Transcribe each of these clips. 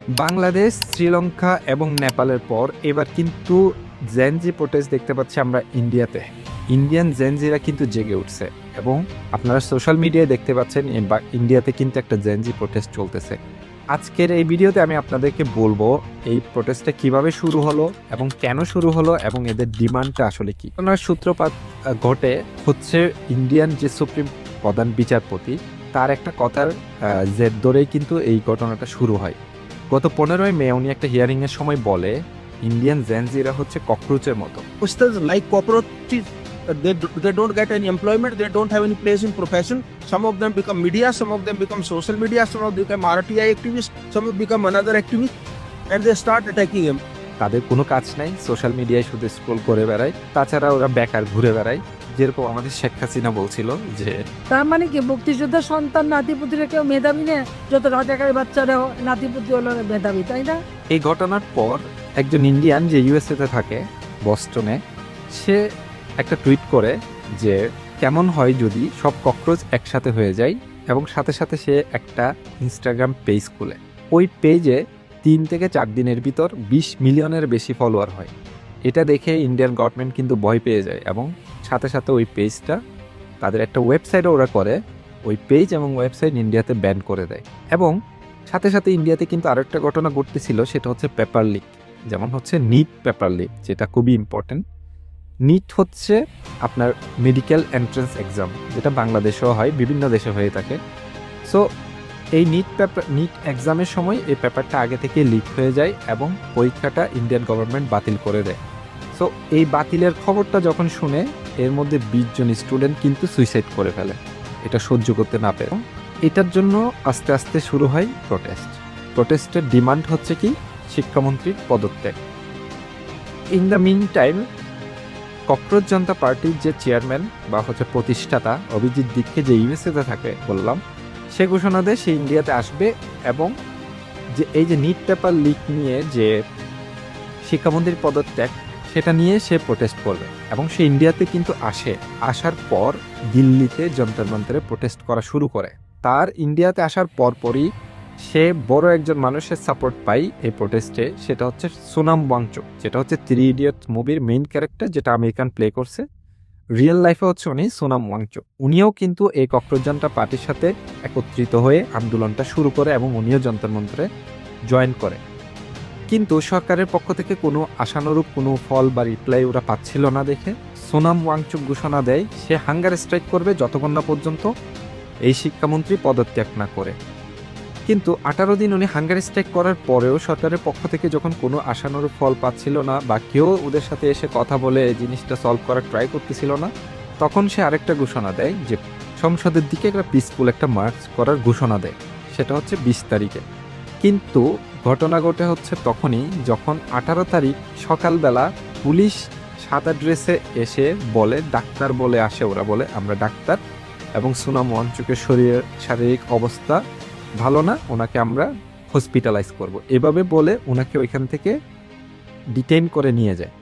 বাংলাদেশ, শ্রীলঙ্কা এবং নেপালের পর এবার কিন্তু জেনজি প্রোটেস্ট দেখতে পাচ্ছি আমরা ইন্ডিয়াতে। ইন্ডিয়ান জেনজিরা কিন্তু জেগে উঠছে এবং আপনারা সোশ্যাল মিডিয়ায় দেখতে পাচ্ছেন ইন্ডিয়াতে কিন্তু একটা জেনজি প্রোটেস্ট চলতেছে। আজকের এই ভিডিওতে আমি আপনাদেরকে বলবো এই প্রোটেস্টটা কিভাবে শুরু হলো এবং কেন শুরু হলো এবং এদের ডিমান্ডটা আসলে কি। ওনার সূত্রপাত ঘটে হচ্ছে ইন্ডিয়ান যে সুপ্রিম প্রধান বিচারপতি তার একটা কথার জের ধরেই কিন্তু এই ঘটনাটা শুরু হয়। গত 15ই মে উনি একটা হিয়ারিং এর সময় বলে ইন্ডিয়ান জেনজিরা হচ্ছে ককরোচের মতো। Youngsters like cockroaches, they don't get any employment, they don't have any place in profession. Some of them become media, some of them become social media, some of them become RTI activists, some of them become another activist, and they start attacking him. তাদের কোনো কাজ নাই, social মিডিয়ায় শুধু scroll করে বেড়ায়, তাছাড়া ওরা বেকার ঘুরে বেড়ায়। যেরকম আমাদের শেখ হাসিনা বলছিল যে তার মানে কি মুক্তিযোদ্ধার সন্তান নাতিপুতিরা কেউ মেধাবী নেই, যত রাজাকারের বাচ্চারাও নাতিপুতি হলো মেধাবী, তাই না? এই ঘটনার পর একজন ইন্ডিয়ান যে ইউএসএতে থাকে বস্টনে, সে একটা টুইট করে যে কেমন হয় যদি সব ককরোচ একসাথে হয়ে যায়, এবং সাথে সাথে সে একটা ইনস্টাগ্রাম পেজ খুলে। ওই পেজে 3 থেকে 4 দিনের ভিতর 20 মিলিয়নের বেশি ফলোয়ার হয়। এটা দেখে ইন্ডিয়ান গভর্নমেন্ট কিন্তু ভয় পেয়ে যায় এবং সাথে সাথে ওই পেজটা তাদের একটা ওয়েবসাইটও ওরা করে, ওই পেজ এবং ওয়েবসাইট ইন্ডিয়াতে ব্যান করে দেয়। এবং সাথে সাথে ইন্ডিয়াতে কিন্তু আরেকটা ঘটনা ঘটতেছিল, সেটা হচ্ছে পেপার লিক। যেমন হচ্ছে নিট পেপার লিক, যেটা খুবই ইম্পর্টেন্ট। নিট হচ্ছে আপনার মেডিকেল এন্ট্রান্স এক্সাম, যেটা বাংলাদেশেও হয়, বিভিন্ন দেশে হয়ে থাকে। সো এই নিট এক্সামের সময় এই পেপারটা আগে থেকে লিক হয়ে যায় এবং পরীক্ষাটা ইন্ডিয়ান গভর্নমেন্ট বাতিল করে দেয়। সো এই বাতিলের খবরটা যখন শুনে এর মধ্যে 20 জন স্টুডেন্ট কিন্তু সুইসাইড করে ফেলে, এটা সহ্য করতে না পেরে। এটার জন্য আস্তে আস্তে শুরু হয় প্রোটেস্টের ডিমান্ড হচ্ছে কি, শিক্ষামন্ত্রীর পদত্যাগ। In the mean time cockroach Janata পার্টির যে চেয়ারম্যান বা হচ্ছে প্রতিষ্ঠাতা অভিজিৎ দীপকে, যে ইউএসএতে থাকে বললাম, সে ঘোষণা দেয় সে ইন্ডিয়াতে আসবে এবং যে এই যে নিট পেপার লিক নিয়ে যে শিক্ষামন্ত্রীর পদত্যাগ, সেটা নিয়ে সে প্রোটেস্ট করবে। এবং সে ইন্ডিয়াতে কিন্তু আসার পর দিল্লিতে যন্তর মন্তরে প্রোটেস্ট করা শুরু করে। তার ইন্ডিয়াতে আসার পরপরই সে বড় একজন মানুষের সাপোর্ট পাই এই প্রোটেস্টে, সেটা হচ্ছে সোনাম ওয়াংচুক, যেটা হচ্ছে 3 ইডিয়টস মুভির মেইন ক্যারেক্টার, যেটা আমেরিকান প্লে করছে। রিয়েল লাইফে হচ্ছে উনি সোনাম ওয়াংচুক। উনিও কিন্তু এই ককরোচ জনতা পার্টির সাথে একত্রিত হয়ে আন্দোলনটা শুরু করে এবং উনিও যন্তর মন্তরে জয়েন করে। কিন্তু সরকারের পক্ষ থেকে কোনো আশানুরূপ কোনো ফল বা রিপ্লাই ওরা পাচ্ছিল না দেখে সোনাম ওয়াংচুক ঘোষণা দেয় সে হাঙ্গার স্ট্রাইক করবে যতক্ষণ না পর্যন্ত এই শিক্ষামন্ত্রী পদত্যাগ না করে। কিন্তু 18 দিন উনি হাঙ্গার স্ট্রাইক করার পরেও সরকারের পক্ষ থেকে যখন কোনো আশানুরূপ ফল পাচ্ছিল না বা কেউ ওদের সাথে এসে কথা বলে এই জিনিসটা সলভ করার ট্রাই করতেছিল না, তখন সে আরেকটা ঘোষণা দেয় যে সংসদের দিকে একটা পিসফুল একটা মার্চ করার ঘোষণা দেয়, সেটা হচ্ছে 20 তারিখে। কিন্তু ঘটনা ঘটে হচ্ছে তখনই যখন 18 তারিখ সকালবেলা পুলিশ সাদা ড্রেসে এসে বলে, ডাক্তার বলে আসে, ওরা বলে আমরা ডাক্তার এবং সোনাম ওয়াংচুকের শারীরিক অবস্থা ভালো না, ওনাকে আমরা হসপিটালাইজ করব, এভাবে বলে ওনাকে ওইখান থেকে ডিটেইন করে নিয়ে যায়।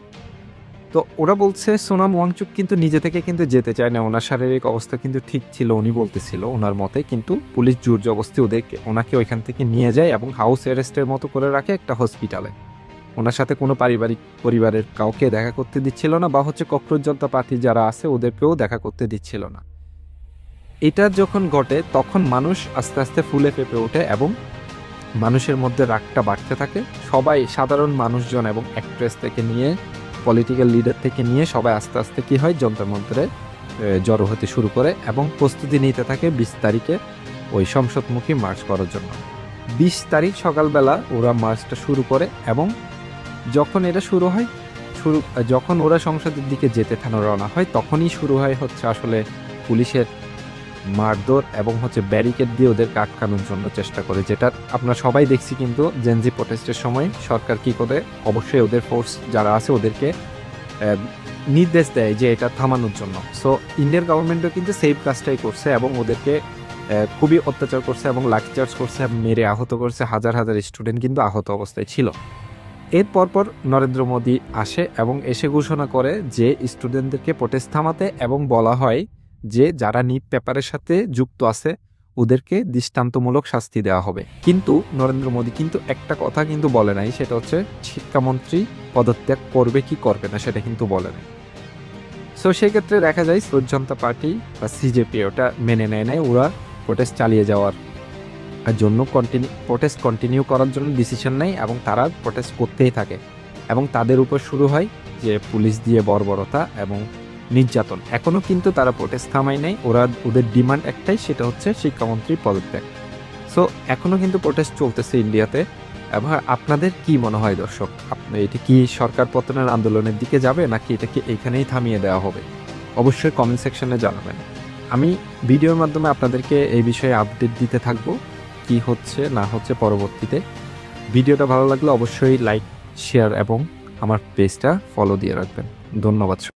তো ওরা বলছে সোনাম ওয়াংচুক কিন্তু নিজে থেকে কিন্তু যেতে চায় না, ওনার শারীরিক অবস্থা কিন্তু ঠিক ছিল, উনি বলতেছিল ওনার মতে, কিন্তু পুলিশ জোর জবরদস্তি ওনাকে ওইখান থেকে নিয়ে যায় এবং হাউস অ্যারেস্টের মতো করে রাখে একটা হসপিটালে। ওনার সাথে কোনো পরিবারের কাউকে দেখা করতে দিচ্ছিল না, বা হচ্ছে ককরোচ জনতা পার্টি যারা আছে ওদেরকেও দেখা করতে দিচ্ছিল না। এটা যখন ঘটে তখন মানুষ আস্তে আস্তে ফুলে ফেঁপে ওঠে এবং মানুষের মধ্যে রাগটা বাড়তে থাকে। সবাই, সাধারণ মানুষজন এবং অ্যাক্ট্রেস থেকে নিয়ে পলিটিক্যাল লিডার থেকে নিয়ে সবাই আস্তে আস্তে কি হয়, যন্তর মন্তরে জড়ো হতে শুরু করে এবং প্রস্তুতি নিতে থাকে 20 তারিখে ওই সংসদমুখী মার্চ করার জন্য। 20 তারিখ সকালবেলা ওরা মার্চটা শুরু করে এবং যখন এটা শুরু হয়, যখন ওরা সংসদের দিকে যেতে রওনা হয়, তখনই শুরু হয় হচ্ছে আসলে পুলিশের মারধর এবং হচ্ছে ব্যারিকেড দিয়ে ওদেরকে আটকানোর জন্য চেষ্টা করে, যেটা আমরা সবাই দেখছি। কিন্তু জেনজি প্রোটেস্টের সময় সরকার কি করে, অবশ্যই ওদের ফোর্স যারা আছে ওদেরকে নির্দেশ দেয় যে এটা থামানোর জন্য। সো ইন্ডিয়ান গভর্নমেন্টও কিন্তু সেম কাজটাই করছে এবং ওদেরকে খুবই অত্যাচার করছে এবং লাঠিচার্জ করছে, মেরে আহত করছে, হাজার হাজার স্টুডেন্ট কিন্তু আহত অবস্থায় ছিল। এর পরপর নরেন্দ্র মোদী আসে এবং এসে ঘোষণা করে যে স্টুডেন্টদেরকে প্রোটেস্ট থামাতে, এবং বলা হয় যে যারা নিট পেপারের সাথে যুক্ত আছে ওদেরকে দৃষ্টান্তমূলক শাস্তি দেওয়া হবে। কিন্তু নরেন্দ্র মোদী কিন্তু একটা কথা কিন্তু বলে নাই, সেটা হচ্ছে শিক্ষামন্ত্রী পদত্যাগ করবে কি করবে না সেটা কিন্তু বলে নাই। সো সেক্ষেত্রে দেখা যায় সৌর জনতা পার্টি বা সিজেপি ওটা মেনে নেয় নাই, ওরা প্রোটেস্ট চালিয়ে যাওয়ার জন্য প্রোটেস্ট কন্টিনিউ করার জন্য ডিসিশন নেয় এবং তারা প্রোটেস্ট করতেই থাকে এবং তাদের উপর শুরু হয় যে পুলিশ দিয়ে বর্বরতা এবং নির্যাতন। এখনো কিন্তু তারা প্রোটেস্ট থামায় নাই, ওদের ডিমান্ড একটাই, সেটা হচ্ছে শিক্ষামন্ত্রীর পদত্যাগ। সো এখনো কিন্তু প্রোটেস্ট চলতেছে ইন্ডিয়াতে। এবং আপনাদের কি মনে হয় দর্শক, এটি কি সরকার পতনের আন্দোলনের দিকে যাবে নাকি এটাকে এইখানেই থামিয়ে দেওয়া হবে? অবশ্যই কমেন্ট সেকশনে জানাবেন। আমি ভিডিওর মাধ্যমে আপনাদেরকে এই বিষয়ে আপডেট দিতে থাকবো, কি হচ্ছে না হচ্ছে পরবর্তীতে। ভিডিওটা ভালো লাগলে অবশ্যই লাইক, শেয়ার এবং আমার পেজটা ফলো দিয়ে রাখবেন। ধন্যবাদ।